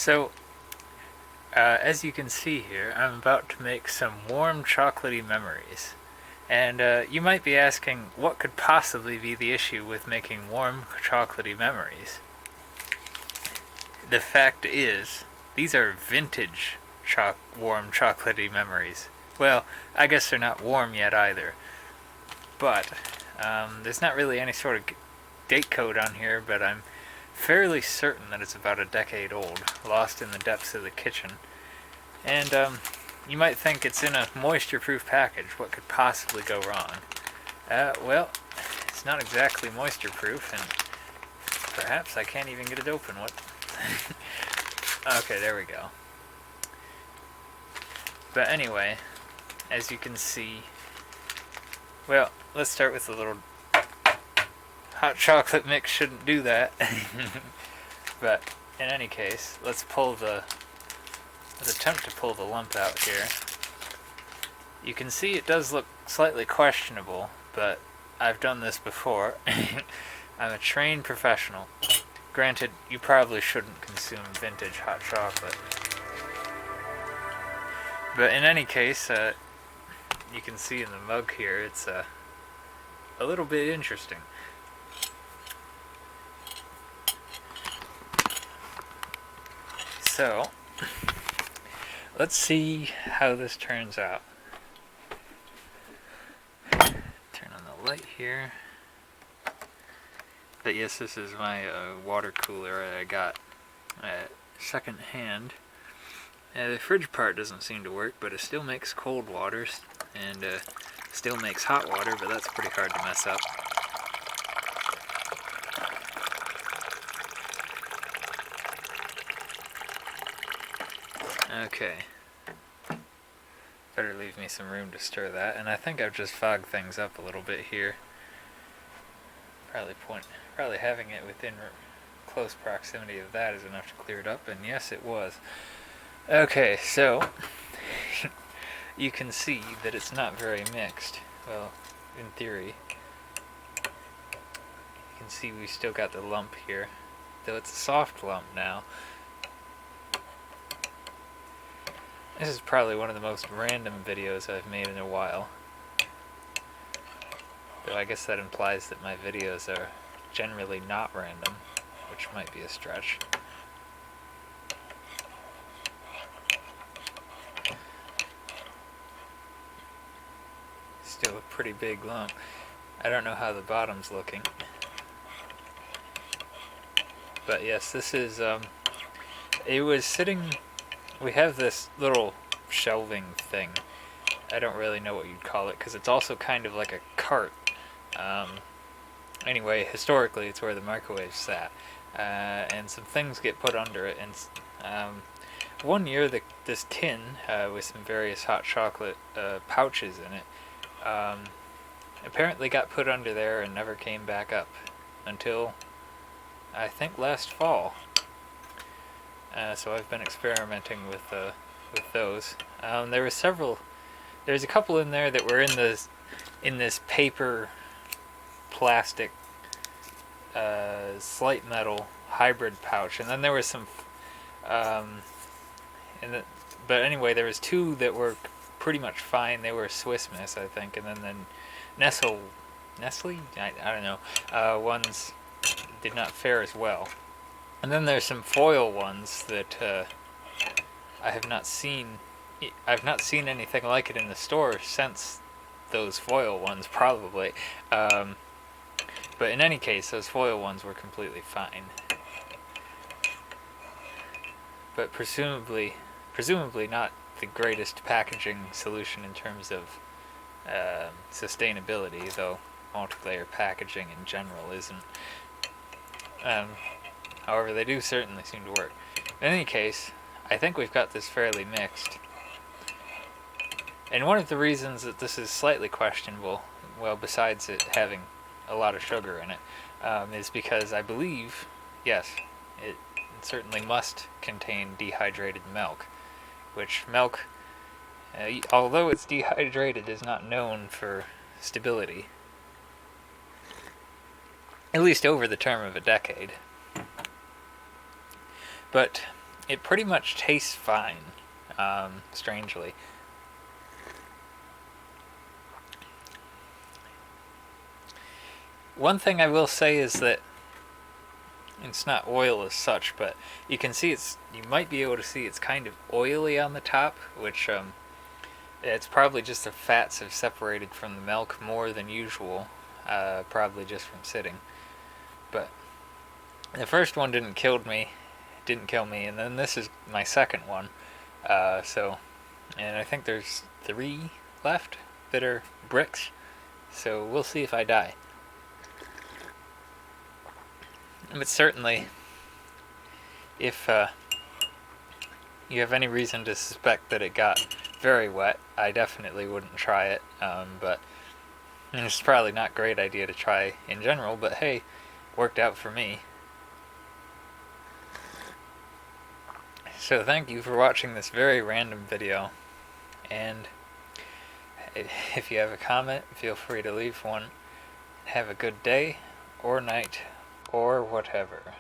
So, as you can see here, I'm about to make some warm chocolatey memories. And you might be asking, what could possibly be the issue with making warm chocolatey memories? The fact is, these are vintage warm chocolatey memories. Well, I guess they're not warm yet either. But there's not really any sort of date code on here, but I'm fairly certain that it's about a decade old, lost in the depths of the kitchen. And you might think it's in a moisture-proof package. What could possibly go wrong? Well, it's not exactly moisture-proof, and perhaps I can't even get it open. What? Okay, there we go. But anyway, as you can see, well, let's start with the little hot chocolate mix. Shouldn't do that. But in any case, let's attempt to pull the lump out here. You can see it does look slightly questionable, but I've done this before. I'm a trained professional. Granted, you probably shouldn't consume vintage hot chocolate. But in any case, you can see in the mug here, it's a little bit interesting. So, let's see how this turns out. Turn on the light here. But yes, this is my water cooler I got second hand. The fridge part doesn't seem to work, but it still makes cold waters, and still makes hot water, but that's pretty hard to mess up. Okay. Better leave me some room to stir that, and I think I've just fogged things up a little bit here. Probably having it within close proximity of that is enough to clear it up, and yes, it was. Okay, so you can see that it's not very mixed. Well, in theory. You can see we still got the lump here, though it's a soft lump now. This is probably one of the most random videos I've made in a while. Though I guess that implies that my videos are generally not random, which might be a stretch. Still a pretty big lump. I don't know how the bottom's looking. But yes, this is, it was sitting, we have this little shelving thing. I don't really know what you'd call it, because it's also kind of like a cart. Anyway, historically, it's where the microwave sat, and some things get put under it. And one year, this tin with some various hot chocolate pouches in it apparently got put under there and never came back up until I think last fall. So I've been experimenting with those. There were several. There's a couple in there that were in this paper, plastic, slate metal hybrid pouch, and then there was some. But anyway, there was two that were pretty much fine. They were Swiss Miss, I think, and then Nestle, I don't know. Ones did not fare as well. And then there's some foil ones that I have not seen. I've not seen anything like it in the store since those foil ones, probably. But in any case, those foil ones were completely fine. But presumably not the greatest packaging solution in terms of sustainability, though multi-layer packaging in general isn't. However, they do certainly seem to work. In any case, I think we've got this fairly mixed. And one of the reasons that this is slightly questionable, well, besides it having a lot of sugar in it, is because I believe, yes, it certainly must contain dehydrated milk, which milk, although it's dehydrated, is not known for stability, at least over the term of a decade. But it pretty much tastes fine, strangely. One thing I will say is that it's not oil as such, but you can see you might be able to see it's kind of oily on the top, which it's probably just the fats have separated from the milk more than usual, probably just from sitting. But the first one didn't kill me, and then this is my second one. And I think there's 3 left that are bricks, so we'll see if I die. But certainly, if you have any reason to suspect that it got very wet, I definitely wouldn't try it. But it's probably not a great idea to try in general, but hey, worked out for me. So thank you for watching this very random video, and if you have a comment, feel free to leave one. Have a good day, or night, or whatever.